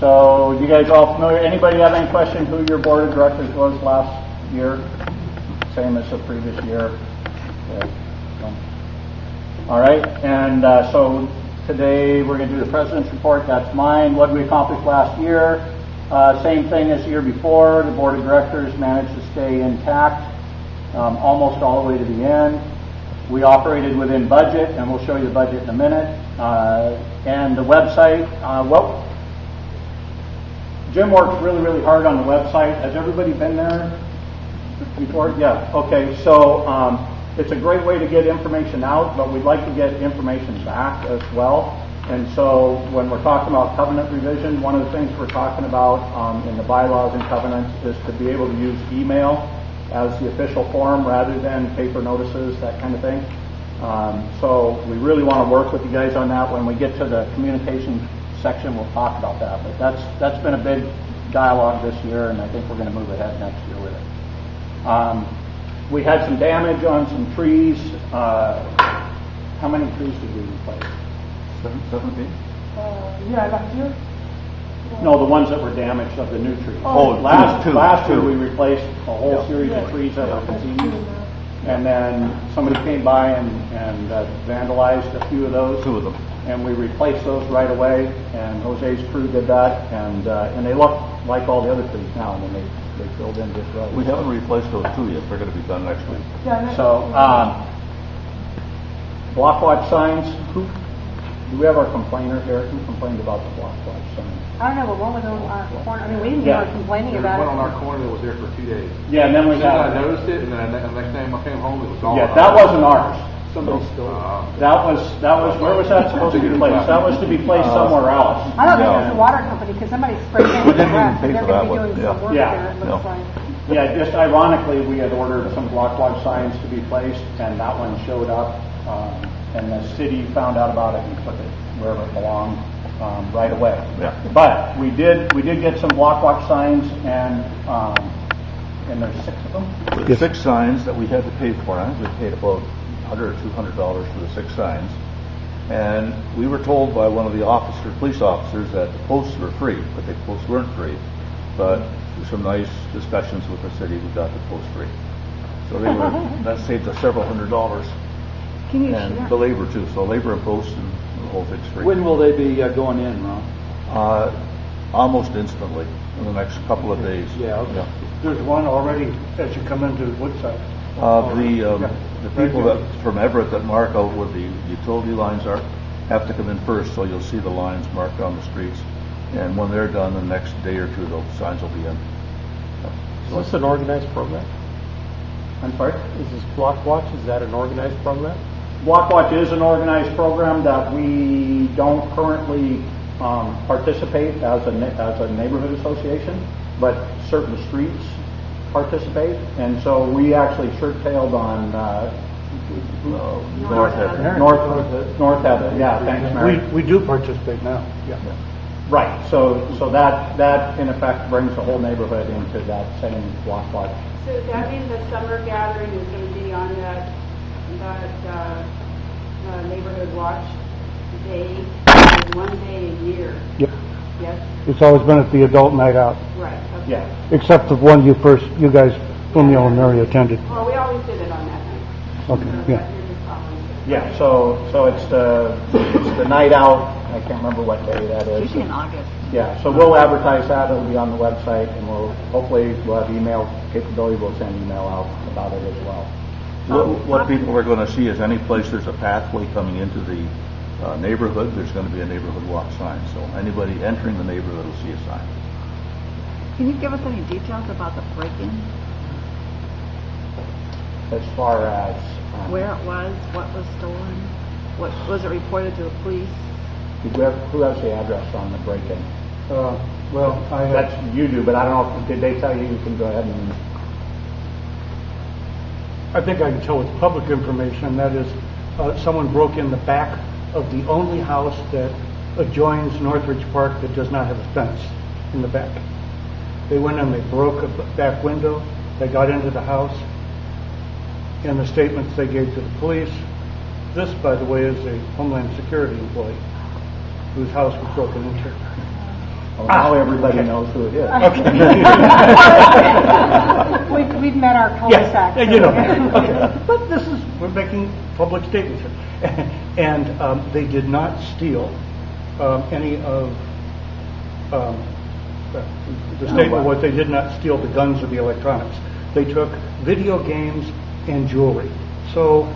So you guys all familiar? Anybody have any question who your board of directors was last year? Same as the previous year. Okay. All right, and so today we're going to do the president's report. That's mine. What did we accomplish last year? Same thing as the year before. The board of directors managed to stay intact almost all the way to the end. We operated within budget, and we'll show you the budget in a minute. And the website, well, Jim worked really, really hard on the website. Has everybody been there before? Yeah. Okay. So it's a great way to get information out, but we'd like to get information back as well. And so when we're talking about covenant revision, one of the things we're talking about in the bylaws and covenants is to be able to use email as the official form rather than paper notices, that kind of thing. So we really want to work with you guys on that. When we get to the communication section, we'll talk about that. But that's been a big dialogue this year, and I think we're going to move ahead next year with it. We had some damage on some trees. How many trees did we replace? 17? Yeah, last year. No, the ones that were damaged of the new trees. Oh, last year we replaced a whole series of trees that were diseased. And then somebody came by and vandalized a few of those. 2 of them. And we replaced those right away. And Jose's crew did that. And they look like all the other trees now. I mean, they filled in just right. We haven't replaced those 2 yet. They're going to be done next week. Yeah, So, block watch signs. Do we have our complainer here? Who complained about the block watch sign? I don't know, but one was on our corner. I mean, we didn't get complaining There was about one it. on our corner that was there for 2 days. Yeah, and then we I got. noticed it, and then the next time I came home, it was gone. Yeah, that wasn't ours. Somebody stole it. That was. Where was that supposed to be placed? That was to be placed somewhere else. I don't think it was the water company because somebody sprayed it We with the didn't even grass. pay They're for going to that be one. doing Yeah. some work Yeah. there, it looks like. Yeah, just ironically, we had ordered some block watch signs to be placed, and that one showed up, and the city found out about it and took it wherever it belonged right away. Yeah. But we did get some block watch signs, and there's 6 of them. The 6 signs that we had to pay for, I think we paid about $100 or $200 for the 6 signs. And we were told by one of the police officers that the posts were free, but the posts weren't free. But through some nice discussions with the city, we got the posts free. So that saved us several $100s. Can you And the labor too, so labor and posts and the whole thing's free. When will they be going in, Ron? Almost instantly, in the next couple of days. Yeah, okay. There's one already as you come into Woodside. The people that from Everett that mark out where the utility lines are have to come in first, so you'll see the lines marked down the streets. And when they're done, the next day or 2, those signs will be in. Is this an organized program? I'm sorry? Is this Block Watch, is that an organized program? Block Watch is an organized program that we don't currently participate as a neighborhood association, but certain streets participate, and so we actually shirt-tailed on North Everett. North Everett. Yeah, thanks, Mary. We do participate now. Yeah. Right. So that in effect brings the whole neighborhood into that same block watch. So does that mean the summer gathering is going to be on that neighborhood watch day? There's one day a year. Yeah. Yes. It's always been at the adult night out, Right. Okay. Yeah. except the one you guys, Romeo and Mary attended. Well, we always did it on that night. Okay. So Yeah. you're just following it. Yeah. So it's the night out. I can't remember what day that is. Usually in August. Yeah, so we'll advertise that. It'll be on the website, and we'll have email capability. We'll send email out about it as well. What people are going to see is any place there's a pathway coming into the neighborhood, there's going to be a neighborhood walk sign. So anybody entering the neighborhood will see a sign. Can you give us any details about the break-in? As far as Where it was, what was stolen, what was it reported to the police? who has the address on the break-in? Well, That's you do, but I don't know. Did they tell you? You can go ahead and. I think I can tell it's public information, and that is someone broke in the back of the only house that adjoins Northridge Park that does not have a fence in the back. They went in, they broke a back window, they got into the house, and the statements they gave to the police. This, by the way, is a Homeland Security employee whose house was broken into. Well, now everybody knows who it is. We've met our cul-de-sac. Yeah, you know. Okay. But we're making public statements here. And they did not steal any of the statement was they did not steal the guns or the electronics. They took video games and jewelry. So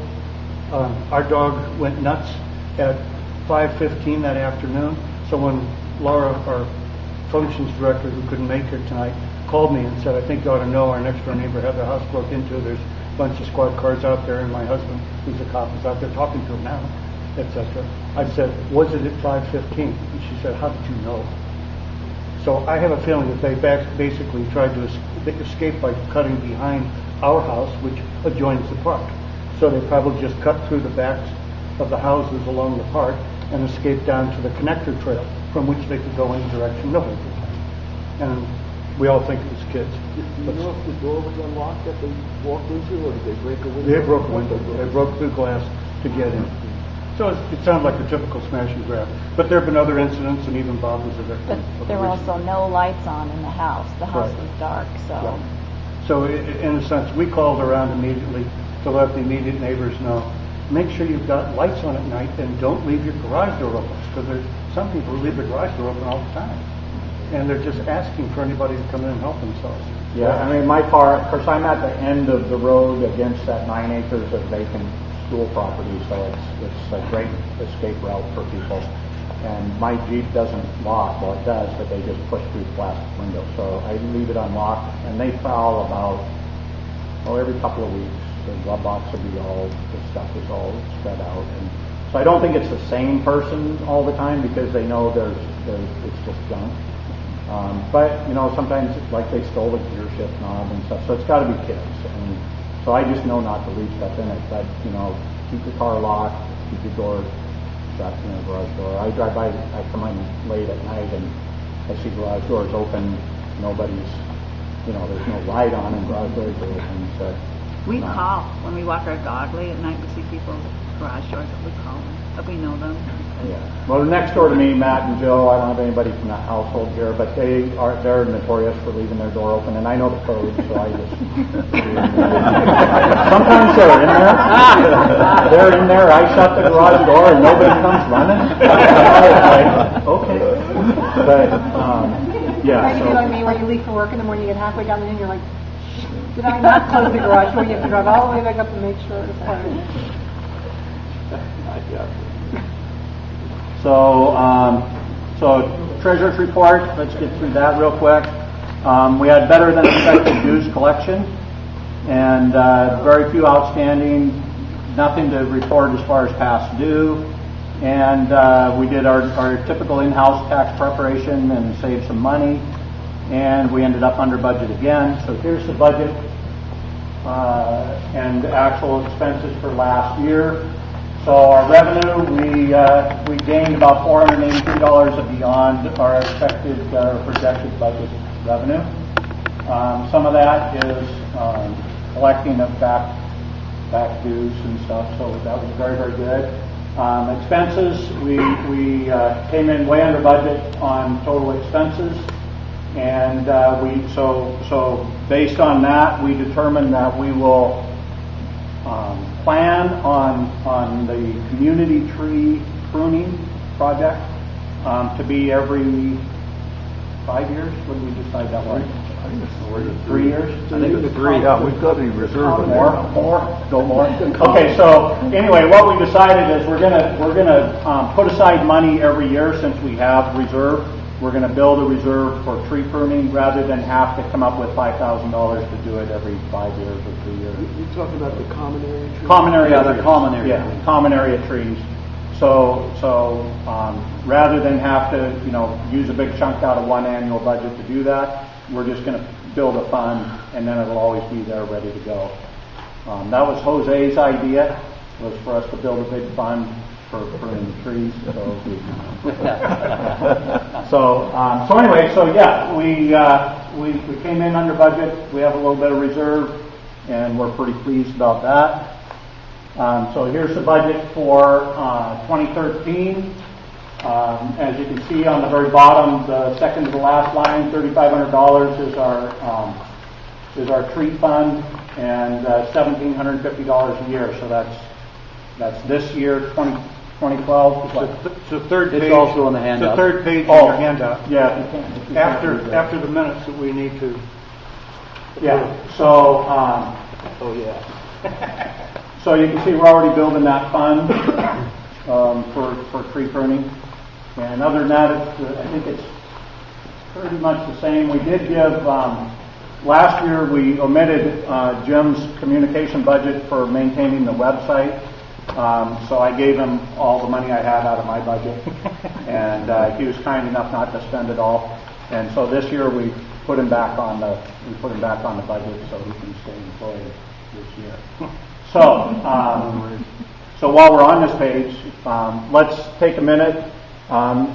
our dog went nuts at 5:15 that afternoon. So when Laura, our functions director, who couldn't make it tonight, called me and said, I think you ought to know our next door neighbor had their house broke into. There's a bunch of squad cars out there, and my husband, who's a cop, is out there talking to him now, etc. I said, was it at 5:15? And she said, how did you know? So I have a feeling that they basically tried to escape by cutting behind our house, which adjoins the park. So they probably just cut through the backs of the houses along the park and escaped down to the connector trail, from which they could go any direction nobody could. And we all think it was kids. Do you know if the door was unlocked that they walked into, or did they break a window? They broke a window. They broke through glass to get in. So it sounded like a typical smash and grab. But there have been other incidents, and even Bob was a victim. But there were also no lights on in the house. The house Right. was dark, so. Right. So in a sense, we called around immediately to let the immediate neighbors know, make sure you've got lights on at night and don't leave your garage door open, because there's some people who leave their garage door open all the time. And they're just asking for anybody to come in and help themselves. Yeah, I mean, my car, of course, I'm at the end of the road against that 9 acres of vacant school property, so it's a great escape route for people. And my Jeep doesn't lock, well it does, but they just push through plastic windows. So I leave it unlocked, and they prowl about, every couple of weeks. The glove box will be all, the stuff is all spread out. And so I don't think it's the same person all the time, because they know it's just junk. But, sometimes it's like they stole the gear shift knob and stuff, so it's got to be kids. And so I just know not to leave stuff in it, but, keep your car locked, keep your door shut, garage door. I drive by, I come in late at night and I see garage doors open, nobody's, there's no light on and garage doors are open, so. We call when we walk our dog late at night. We see people's garage doors. We call them if we know them. Yeah. Well, next door to me, Matt and Joe, I don't have anybody from that household here, but they're notorious for leaving their door open, and I know the code, so I just. Sometimes they're in there. They're in there. I shut the garage door, and nobody comes running. Okay. But yeah. Maybe So. like me, where you leave for work in the morning, you get halfway down the hill, and you're like, did I not close the garage door? You have to drive all the way back up and make sure it's closed. So treasurer's report, let's get through that real quick. We had better than expected dues collection, and very few outstanding, nothing to report as far as past due. And we did our typical in-house tax preparation and saved some money, and we ended up under budget again. So here's the budget and actual expenses for last year. So our revenue, we gained about $483 beyond our expected projected budget revenue. Some of that is collecting of back dues and stuff, so that was very, very good. Expenses, we came in way under budget on total expenses, and so based on that, we determined that we will plan on the community tree pruning project to be every 5 years. What did we decide that was? I think it's 3 years. I think it's 3. Yeah, we've got a reserve in there. Go more. Okay, so anyway, what we decided is we're gonna put aside money every year since we have reserve. We're going to build a reserve for tree pruning rather than have to come up with $5,000 to do it every 5 years or 3 years. You're talking about the common area trees? Common area trees. So rather than have to, use a big chunk out of one annual budget to do that, we're just going to build a fund, and then it'll always be there ready to go. That was Jose's idea, was for us to build a big fund for pruning the trees. So anyway, we came in under budget. We have a little bit of reserve, and we're pretty pleased about that. So here's the budget for 2013. As you can see on the very bottom, the second to the last line, $3,500 is our tree fund, and $1,750 a year. So that's this year, 2012. It's the third page. It's also on the handout. It's the third page in your handout. Yeah. After the minutes that we need to. Yeah. So. Oh, yeah. So you can see we're already building that fund for tree pruning. And other than that, I think it's pretty much the same. We did give, last year we omitted Jim's communication budget for maintaining the website. So I gave him all the money I had out of my budget. And he was kind enough not to spend it all. And so this year we put him back on the budget so he can stay employed this year. So while we're on this page, let's take a minute.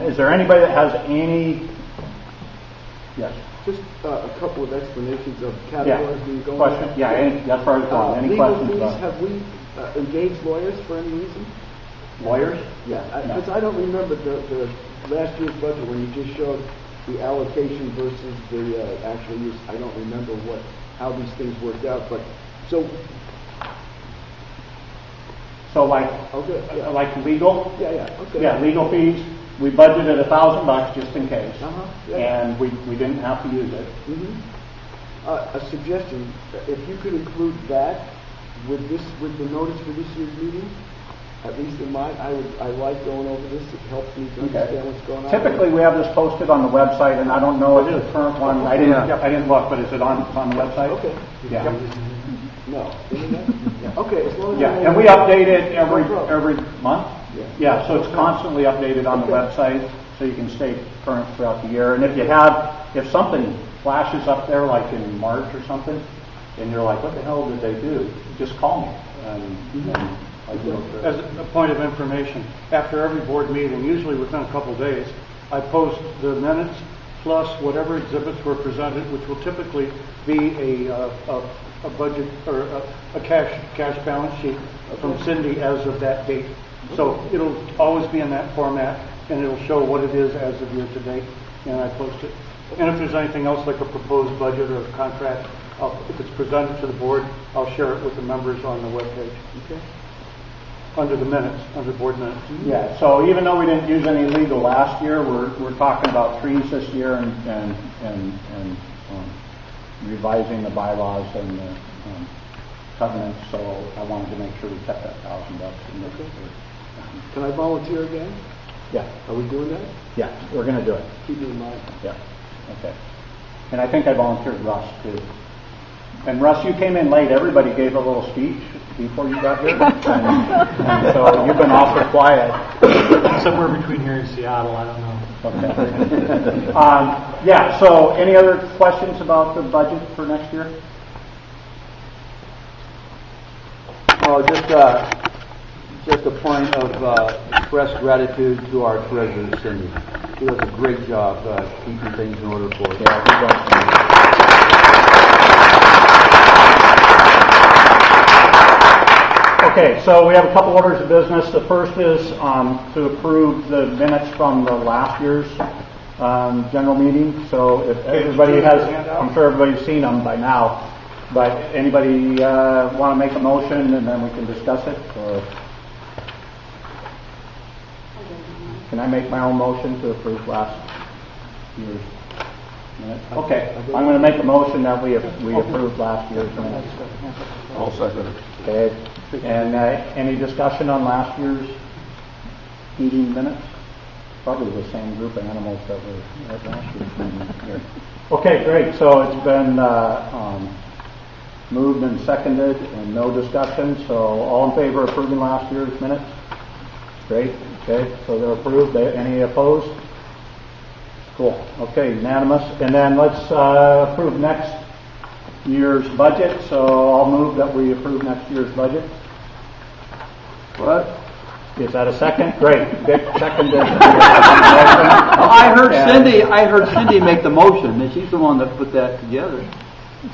Is there anybody that has any? Yes. Just a couple of explanations of categories being going on. Question. Yeah, that's where I was going. Any legal questions? Fees, have we engaged lawyers for any reason? Lawyers? Yeah, because I don't remember the last year's budget when you just showed the allocation versus the actual use. I don't remember how these things worked out, but so like legal? Yeah, okay. Yeah, legal fees. We budgeted $1,000 just in case, Yeah. and we didn't have to use it. Mm-hmm. A suggestion: if you could include that with the notice for this year's meeting, at least in mine, I like going over this. It helps me to understand what's going on. Typically, we have this posted on the website, and I don't know if the current one. I didn't look, but is it on the website? Okay. Yeah. No. Internet? Yeah. Okay. As long as And we update it every month. Yeah. So it's constantly updated on the website, so you can stay current throughout the year. And if something flashes up there, like in March or something, and you're like, what the hell did they do? Just call me. As a point of information, after every board meeting, usually within a couple of days, I post the minutes plus whatever exhibits were presented, which will typically be a budget or a cash balance sheet from Cindy as of that date. So it'll always be in that format, and it'll show what it is as of year to date, and I post it. And if there's anything else like a proposed budget or a contract, if it's presented to the board, I'll share it with the members on the webpage. Okay. Under the minutes, under board minutes. Yeah. So even though we didn't use any legal last year, we're talking about trees this year and revising the bylaws and the covenants. So I wanted to make sure we kept that $1,000 in there. Can I volunteer again? Yeah. Are we doing that? Yeah, we're going to do it. Keep it in mind. Yeah. Okay. And I think I volunteered Russ too. And Russ, you came in late. Everybody gave a little speech before you got here, and so you've been awfully quiet. Somewhere between here and Seattle, I don't know. Okay. Yeah. So, any other questions about the budget for next year? Well, just a point of express gratitude to our treasurer, Cindy. She does a great job keeping things in order for us. Yeah, good job, Cindy. Okay, so we have a couple orders of business. The first is to approve the minutes from the last year's general meeting. So if everybody has, I'm sure everybody's seen them by now, but anybody want to make a motion and then we can discuss it? Or can I make my own motion to approve last year's minutes? Okay, I'm going to make a motion that we approve last year's minutes. I'll second it. Okay, and any discussion on last year's meeting minutes? Probably the same group of animals that were at last year's meeting here. Okay, great. So it's been moved and seconded and no discussion. So all in favor of approving last year's minutes? Great. Okay, so they're approved. Any opposed? Cool. Okay, unanimous. And then let's approve next year's budget. So I'll move that we approve next year's budget. What? Is that a second? Great. Dick seconded. I heard Cindy make the motion, and she's the one that put that together.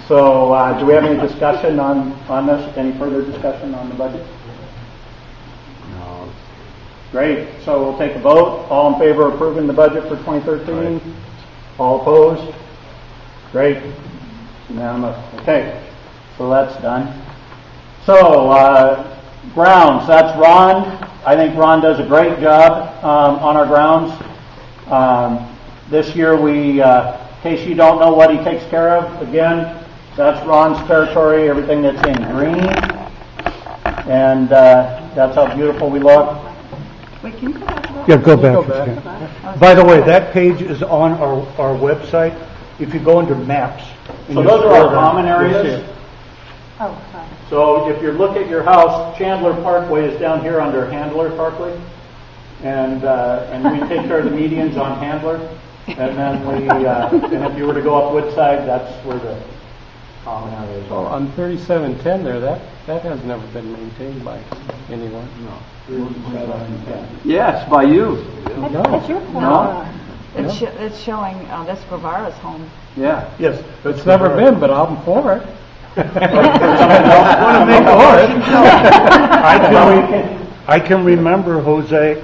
So do we have any discussion on this? Any further discussion on the budget? No. Great. So we'll take a vote. All in favor of approving the budget for 2013? All opposed? Great. Unanimous. Okay. So that's done. So, grounds. That's Ron. I think Ron does a great job on our grounds. This year we, in case you don't know what he takes care of, again, that's Ron's territory, everything that's in green. And that's how beautiful we look. Wait, can you go back to that? Yeah, go back. By the way, that page is on our website. If you go under maps. So those are our common areas. Oh, sorry. So if you look at your house, Chandler Parkway is down here under Handler Parkway. And we take care of the medians on Handler. And then and if you were to go up Woodside, that's where the common areas Well, are. on 3710 there, that has never been maintained by anyone. No. Yes, by you. No. It's your fault. No. It's showing, that's Guevara's home. Yeah. Yes. It's never been, but I'm for it. I can remember Jose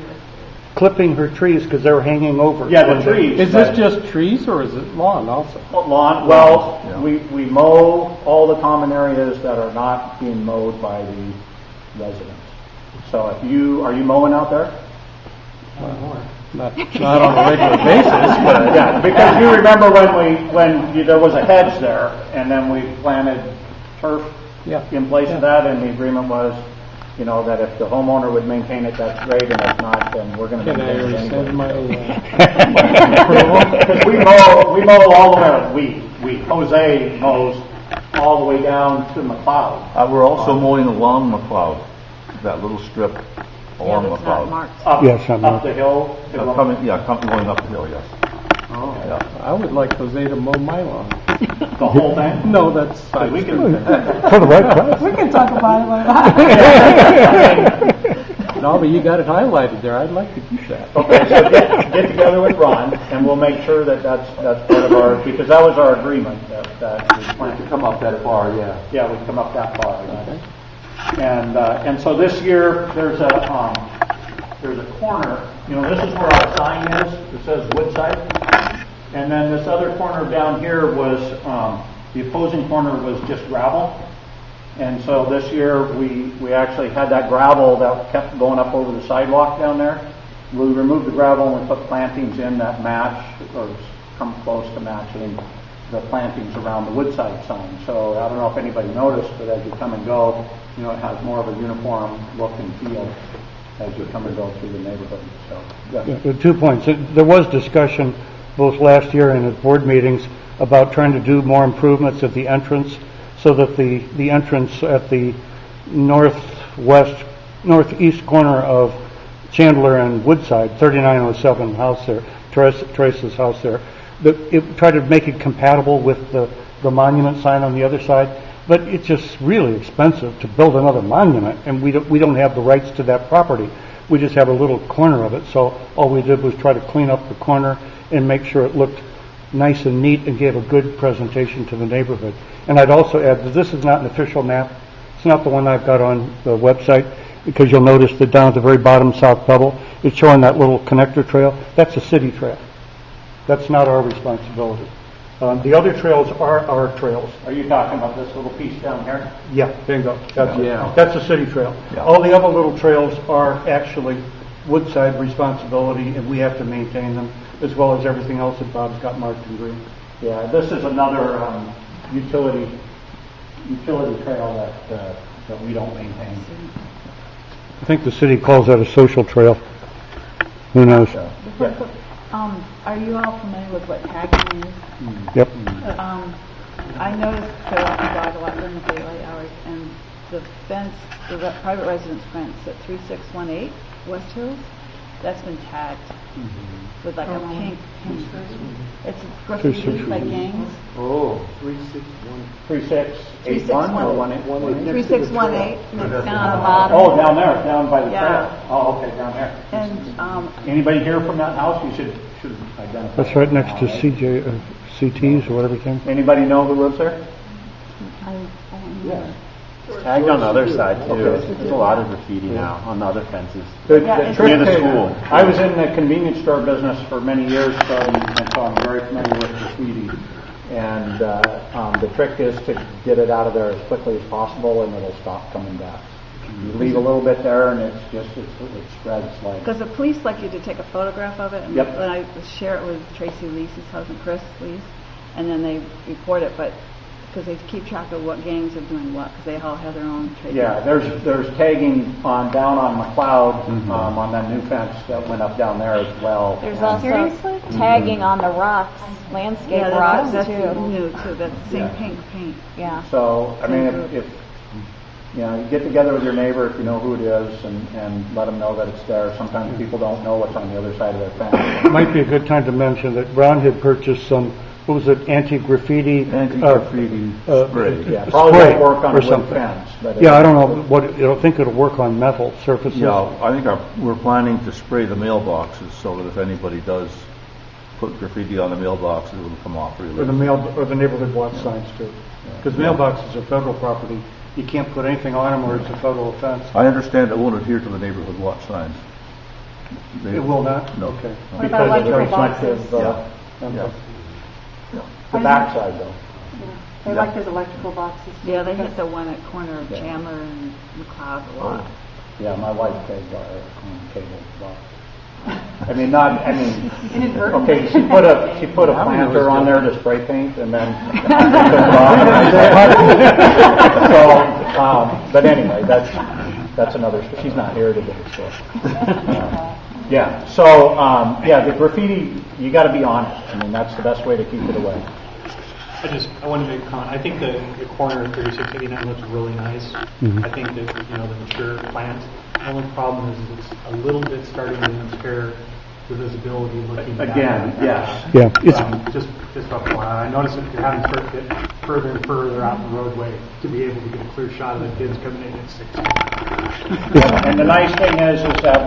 clipping her trees because they were hanging over. Yeah, the trees. Is this just trees or is it lawn also? Lawn, well, we mow all the common areas that are not being mowed by the residents. So are you mowing out there? Not on a regular basis, but Yeah, because you remember when there was a hedge there, and then we planted turf in place of that, and the agreement was, that if the homeowner would maintain it, that's great, and if not, then we're going to can I maintain it rescind anyway. my Because we mow all the way. Jose mows all the way down to McLeod. We're also mowing along McLeod, that little strip along that's not McLeod. marked. Up the hill. Going up the hill, yes. Oh. Yeah. I would like Jose to mow my lawn. The whole thing? No, that's We can. For the right price. We can talk about it. No, but you got it highlighted there. I'd like to keep that. Okay, so get together with Ron, and we'll make sure that's part of our, because that was our agreement, that we plan To come up that far, yeah. Yeah, we come up that far. Okay. And so this year there's a corner. This is where our sign is. It says Woodside, and then this other corner down here was the opposing corner was just gravel. And so this year we actually had that gravel that kept going up over the sidewalk down there. We removed the gravel and we put plantings in that match or come close to matching the plantings around the Woodside sign. So I don't know if anybody noticed, but as you come and go, it has more of a uniform look and feel as you come and go through the neighborhood. So, Yeah, 2 points. There was discussion both last year and at board meetings about trying to do more improvements at the entrance so that the entrance at the northeast corner of Chandler and Woodside, 3907 house there, Teresa's house there, try to make it compatible with the monument sign on the other side. But it's just really expensive to build another monument, and we don't have the rights to that property. We just have a little corner of it. So all we did was try to clean up the corner and make sure it looked nice and neat and gave a good presentation to the neighborhood. And I'd also add that this is not an official map. It's not the one I've got on the website, because you'll notice that down at the very bottom, South Pebble, it's showing that little connector trail. That's a city trail. That's not our responsibility. The other trails are our trails. are you talking about this little piece down here? Yeah, bingo. Yeah. That's a city trail. Yeah. All the other little trails are actually Woodside responsibility, and we have to maintain them, as well as everything else that Bob's got marked in green. Yeah, this is another utility trail that we don't maintain. I think the city calls that a social trail. Who knows? Are you all familiar with what tagging is? Yep. I noticed that I walk the dog a lot during the daylight hours, and the fence, the private residence fence at 3618 West Hills, that's been tagged with like a pink. It's graffiti by gangs. Oh. 3681 or 1818? 3618 down on the bottom. Oh, down there, down by the Yeah. trail. Oh, okay, down there. And Anybody here from that house? You should identify. That's right next to CT's or whatever thing. Anybody know who lives there? I don't know. tagged on the other side too. Okay. There's a lot of graffiti now on the other fences. The it's trick near the is- school. I was in the convenience store business for many years, and so I'm very familiar with graffiti. And the trick is to get it out of there as quickly as possible, and it'll stop coming back. You leave a little bit there, and it spreads like. Because the police like you to take a photograph of it, and Yep. then I share it with Tracy Leese's husband, Chris Leese, and then they report it, but because they keep track of what gangs are doing what, because they all have their own trade. Yeah, there's tagging down on McLeod on that new fence that went up down there as well. There's also tagging on the rocks, landscape Yeah, rocks that's too. new too. That's the same Yeah. pink paint. Yeah. So, I mean, if you know, you get together with your neighbor if you know who it is and let them know that it's there. Sometimes people don't know what's on the other side of their fence. It might be a good time to mention that Brown had purchased some, what was it, anti-graffiti? Spray. Yeah, probably spray won't work on or a wood something. fence. But Yeah, I don't know, I don't think it'll work on metal surfaces. Yeah, I think we're planning to spray the mailboxes so that if anybody does put graffiti on the mailboxes, it will come off really. Or the neighborhood watch signs too. Because mailboxes are federal property. You can't put anything on them or it's a federal offense. I understand it won't adhere to the neighborhood watch signs. It will not? No. Okay. What about because of the electrical boxes? reflective, Yeah. the backside though. They like those electrical boxes. Yeah, they hit the one at corner of Chandler and McLeod a lot. Yeah, my wife tagged our cable box. I mean, okay, she put a planter on there to spray paint and then so, but anyway, that's another, she's not here today, so. Yeah, so, the graffiti, you gotta be on it. I mean, that's the best way to keep it away. I want to make a comment. I think the corner of 3689 looks really nice. I think that, the mature plant. The only problem is it's a little bit starting to impair the visibility looking back. Again, yes. Yeah, Just FYI, I noticed that you're having to start to get further and further out the roadway to be able to get a clear shot of the kids coming in at 6. And the nice thing is that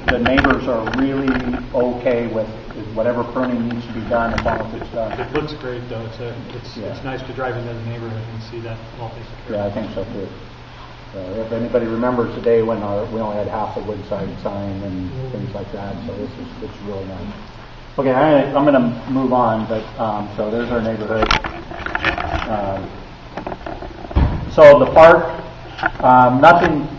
the neighbors are really okay with whatever pruning needs to be done as long as it's done. It looks great though. It's nice to drive into the neighborhood and see that all taken care of. Yeah, I think so too. If anybody remembers the day when we only had half a Woodside sign and things like that, so it's really nice. Okay, I'm going to move on, but so there's our neighborhood. So the park,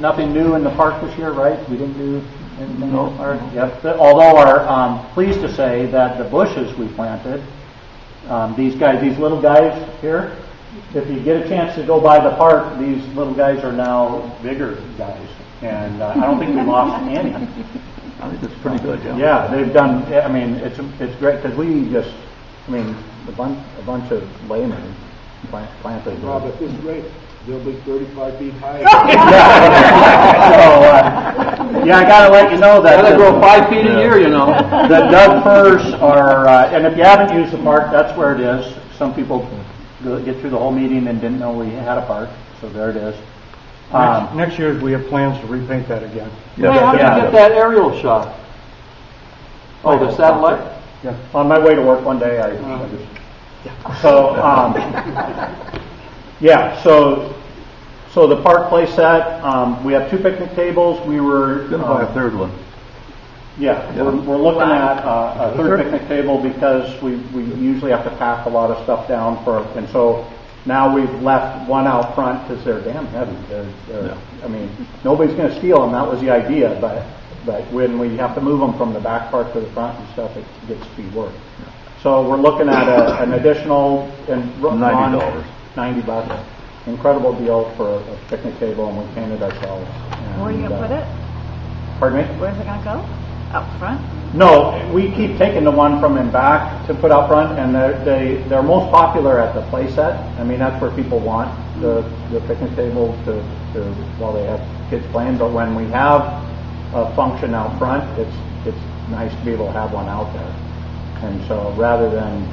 nothing new in the park this year, right? We didn't do anything in the park. Yep. Although pleased to say that the bushes we planted, these little guys here. If you get a chance to go by the park, these little guys are now bigger guys, and I don't think we lost any. I think it's pretty good, yeah. Yeah, they've done. I mean, it's great because we just, a bunch of laymen planted. Rob, at this rate, they'll be 35 feet high. I gotta let you know that Gotta grow 5 feet a year, The Doug firs are, and if you haven't used the park, that's where it is. Some people get through the whole meeting and didn't know we had a park, so there it is. Next year, we have plans to repaint that again. Hey, how did you get that aerial shot? Oh, the satellite? Yeah. On my way to work one day, so the park play set, we have 2 picnic tables. We were Going to buy a third one. Yeah, we're looking at a third picnic table because we usually have to pack a lot of stuff down and so now we've left one out front because they're damn heavy. I mean, nobody's going to steal them. That was the idea, but when we have to move them from the back part to the front and stuff, it gets to be work. So we're looking at an additional $90. $90. Incredible deal for a picnic table, and we painted ourselves. Where are you going to put it? Pardon me? Where's it going to go? Out front? No, we keep taking the one from in back to put out front, and they're most popular at the play set. I mean, that's where people want the picnic table to while they have kids playing. But when we have a function out front, it's nice to be able to have one out there. And so rather than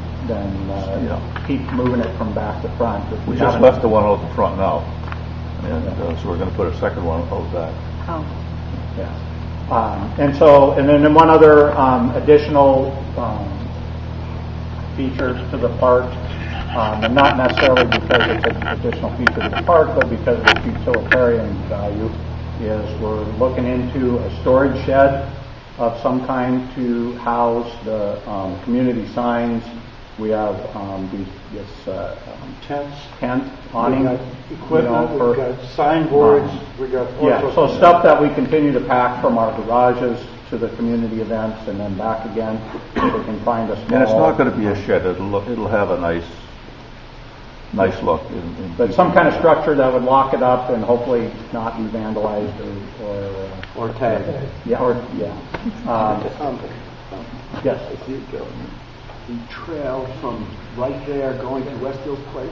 keep moving it from back to front, We just left the one out the front now, and so we're going to put a second one out back. Oh. Yeah. And then one other additional features to the park And not necessarily because it's an additional feature of the park, but because of its utilitarian value, is we're looking into a storage shed of some kind to house the community signs. We have this tent awning. We've got equipment, we've got signboards, we've got all Yeah, sorts so of stuff that we continue to pack from our garages to the community events and then back again, so we can find a small... And it's not going to be a shed. It'll have a nice look. But some kind of structure that would lock it up and hopefully not be vandalized Or tagged. Yes. I see it go. The trail from right there going to West Hills Place?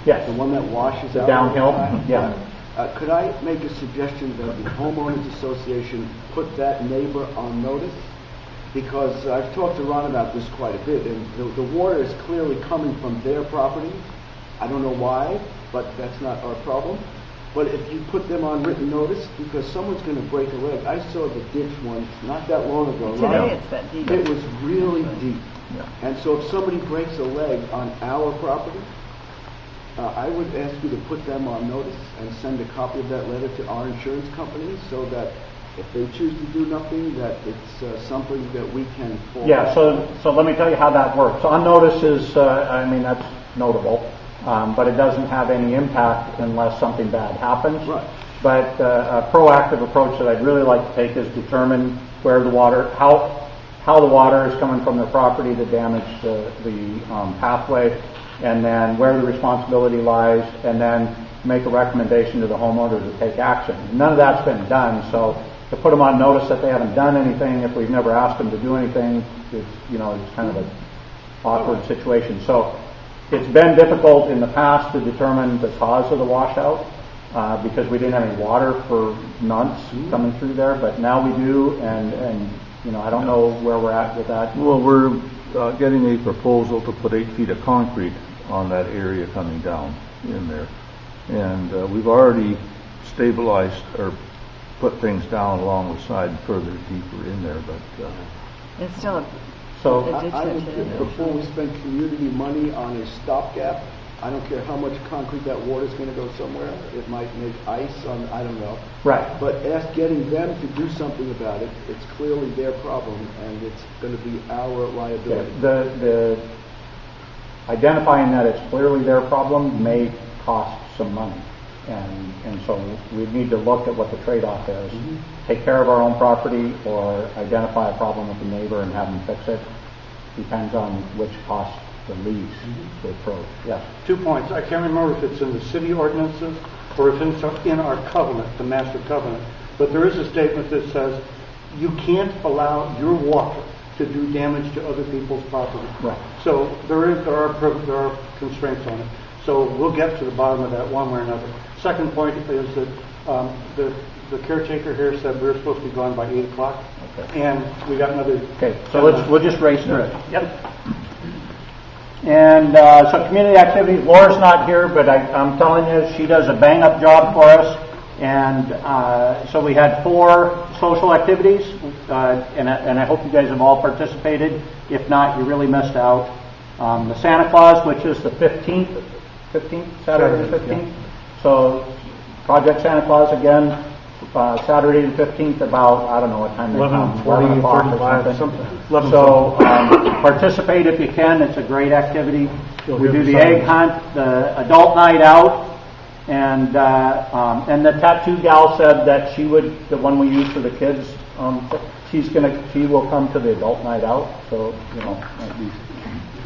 Yes. The one that washes The out? downhill? Yeah. Could I make a suggestion that the homeowners association put that neighbor on notice? Because I've talked to Ron about this quite a bit, and the water is clearly coming from their property. I don't know why, but that's not our problem. But if you put them on written notice, because someone's going to break a leg. I saw the ditch once not that long ago. Today it's that deep. It was really deep. Yeah. And so if somebody breaks a leg on our property, I would ask you to put them on notice and send a copy of that letter to our insurance company so that if they choose to do nothing, that it's something that we can fall back on. So let me tell you how that works. On notice is, that's notable, but it doesn't have any impact unless something bad happens. Right. But a proactive approach that I'd really like to take is determine where the water, how the water is coming from their property to damage the pathway, and then where the responsibility lies, and then make a recommendation to the homeowner to take action. None of that's been done, so to put them on notice that they haven't done anything, if we've never asked them to do anything, it's kind of an awkward situation. So it's been difficult in the past to determine the cause of the washout because we didn't have any water for months coming through there, but now we do, and I don't know where we're at with that. Well, we're getting a proposal to put 8 feet of concrete on that area coming down in there. And we've already stabilized or put things down along the side further deeper in there, but... It's still a ditch I there would today. think before we spend community money on a stopgap, I don't care how much concrete that water's going to go somewhere. It might make ice on, I don't know. Right. But getting them to do something about it, it's clearly their problem, and it's going to be our liability. The identifying that it's clearly their problem may cost some money, and so we need to look at what the trade-off is. Take care of our own property or identify a problem with the neighbor and have them fix it. Depends on which costs the least to approach. Yes. 2 points. I can't remember if it's in the city ordinances or if it's in our covenant, the master covenant. But there is a statement that says you can't allow your water to do damage to other people's property. Right. So there are constraints on it. So we'll get to the bottom of that one way or another. Second point is that the caretaker here said we're supposed to be gone by 8 o'clock, and we got another. Okay. So we'll just race through it. Yep. And so community activities, Laura's not here, but I'm telling you, she does a bang-up job for us. And so we had 4 social activities, and I hope you guys have all participated. If not, you really missed out. The Santa Claus, which is the 15th, Saturday the 15th. Yeah. So Project Santa Claus again, Saturday the 15th, about, I don't know what time they come, 11 o'clock or something. So participate if you can. It's a great activity. We do the egg hunt, the adult night out, and the tattoo gal said that she would, the one we use for the kids, she will come to the adult night out. So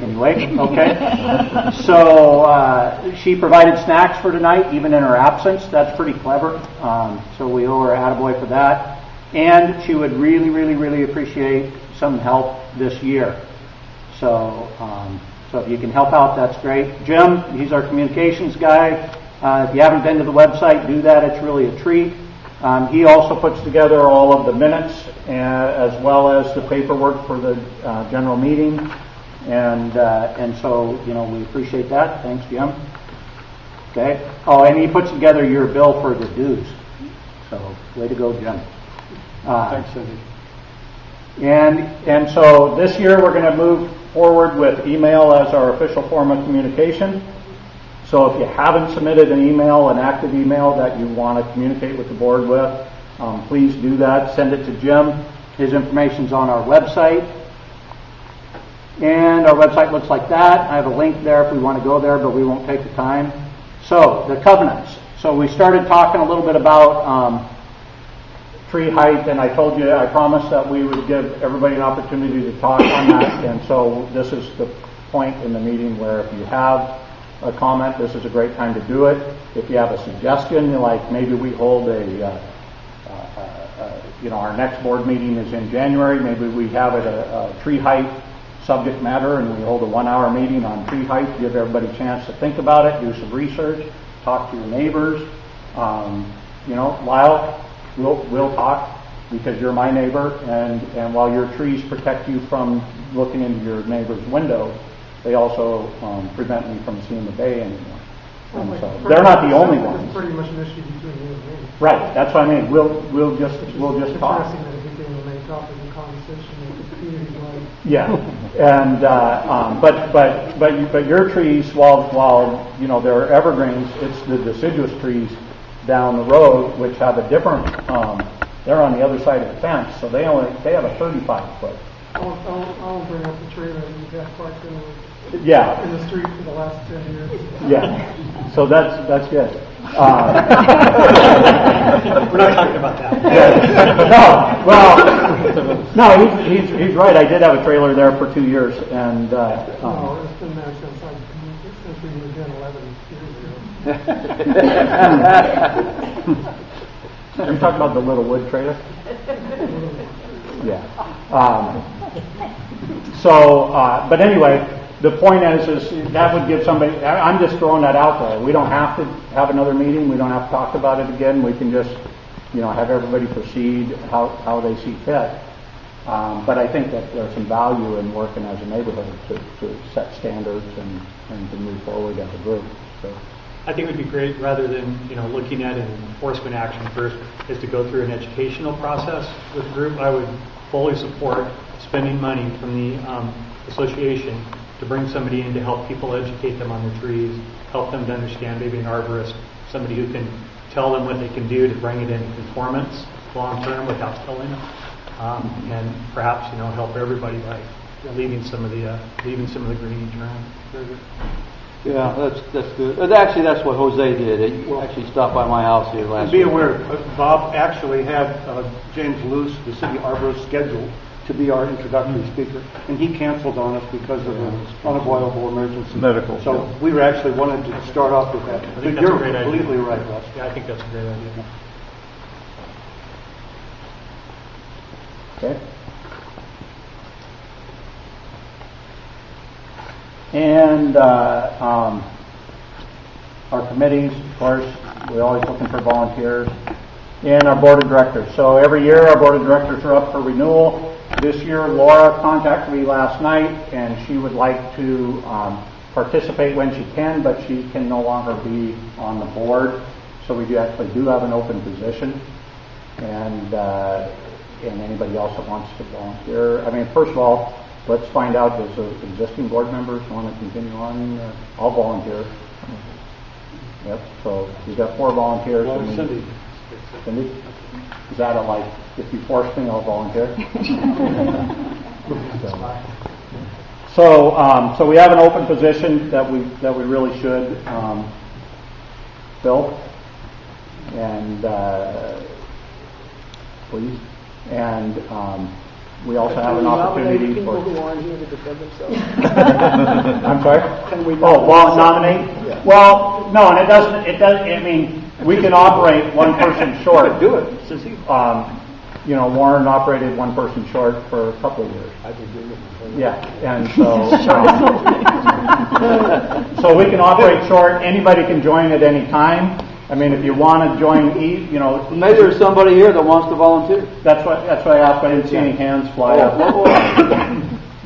anyway, okay. So she provided snacks for tonight, even in her absence. That's pretty clever. So we owe her attaboy for that. And she would really, really, really appreciate some help this year. So if you can help out, that's great. Jim, he's our communications guy. If you haven't been to the website, do that. It's really a treat. He also puts together all of the minutes as well as the paperwork for the general meeting. And so, we appreciate that. Thanks, Jim. Okay. Oh, and he puts together your bill for the dues. So, way to go, Jim. Thanks, Cindy. And so this year we're going to move forward with email as our official form of communication. So if you haven't submitted an email, an active email that you want to communicate with the board with, please do that. Send it to Jim. His information's on our website. And our website looks like that. I have a link there if we want to go there, but we won't take the time. So, the covenants. So we started talking a little bit about tree height, and I told you, I promised that we would give everybody an opportunity to talk on that. And so this is the point in the meeting where if you have a comment, this is a great time to do it. If you have a suggestion, like maybe we hold our next board meeting is in January, maybe we have it a tree height subject matter and we hold a 1-hour meeting on tree height, give everybody a chance to think about it, do some research, talk to your neighbors. Lyle, we'll talk because you're my neighbor, and while your trees protect you from looking into your neighbor's window, they also prevent me from seeing the bay anymore. And so they're not the only ones. It's pretty much an issue between you and me. Right, that's what I mean. We'll just talk. Interesting that it became the main topic of conversation with the community. Yeah, and but your trees, while they're evergreens, it's the deciduous trees down the road which have a different. They're on the other side of the fence, so they have a 35-foot. I won't bring up the trailer that you've had parked in the street for the last 10 years. Yeah, so that's good. We're not talking about that. No, he's right. I did have a trailer there for 2 years, and no, it's been there since we moved in 11 years ago. Are you talking about the little wood trailer? Yeah. But anyway, the point is that would give somebody. I'm just throwing that out there. We don't have to have another meeting. We don't have to talk about it again. We can just, have everybody proceed how they see fit. But I think that there's some value in working as a neighborhood to set standards and to move forward as a group. So. I think it would be great, rather than looking at an enforcement action first, is to go through an educational process with the group. I would fully support spending money from the association to bring somebody in to help people educate them on their trees, help them to understand, maybe an arborist, somebody who can tell them what they can do to bring it into conformance long term without killing them, and perhaps help everybody by leaving some of the greenage around. Yeah, that's good. Actually, that's what Jose did. He actually stopped by my house here last week. Be aware, Bob actually had James Luce, the city arborist, scheduled to be our introductory speaker, and he canceled on us because of an unavoidable emergency. Medical. So we were actually wanted to start off with that. I think You're that's a great idea. completely right, Russ. Yeah, I think that's a great idea. Okay. And our committees, of course, we're always looking for volunteers. And our board of directors. So every year our board of directors are up for renewal. This year Laura contacted me last night, and she would like to participate when she can, but she can no longer be on the board. So we do have an open position. And anybody else that wants to volunteer. I mean, first of all, let's find out, does the existing board members want to continue on? I'll volunteer. Yep, so we've got 4 volunteers. Well, Cindy. Cindy? Is that if you force me, I'll volunteer? So we have an open position that we really should fill. And please. And we also have an opportunity people for. who aren't here to defend themselves. I'm sorry. Can we nominate? Yeah. Well, no, and it doesn't. I mean, we can operate one person short. Do it. Warren operated one person short for a couple of years. I've been doing it before. Yeah, and so so we can operate short. Anybody can join at any time. I mean, if you want to join, maybe there's somebody here that wants to volunteer. That's what I asked. I didn't see any hands fly up.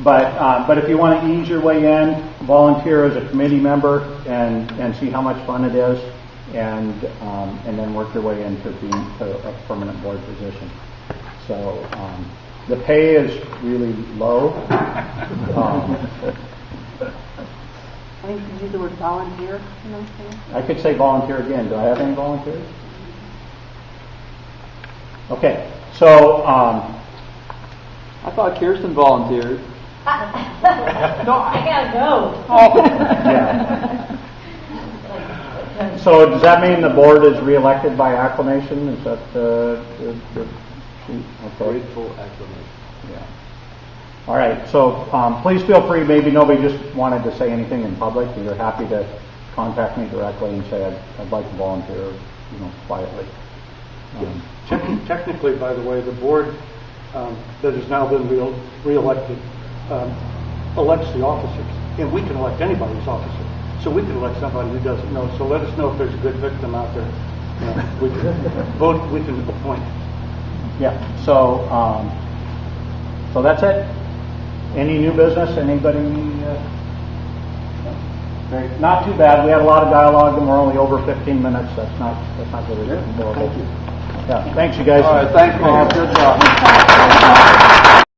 But if you want to ease your way in, volunteer as a committee member and see how much fun it is, and then work your way into being a permanent board position. So The pay is really low. I think you use the word volunteer in those things. I could say volunteer again. Do I have any volunteers? Okay, so I thought Kirsten volunteered. No, I gotta go. yeah. So does that mean the board is reelected by acclamation? Is that the sheet? Okay. Grateful acclamation. Yeah. All right. So please feel free. Maybe nobody just wanted to say anything in public. You're happy to contact me directly and say I'd like to volunteer, quietly. Technically, by the way, the board that has now been re-elected elects the officers, and we can elect anybody's officer. So we can elect somebody who doesn't know. So let us know if there's a good victim out there. We can vote. We can appoint. Yeah. So so that's it. Any new business? Anybody? Not too bad. We had a lot of dialogue, and we're only over 15 minutes. That's not really horrible. Thank you. Yeah. Thanks, you guys. All right. Thanks, Bob. Good job.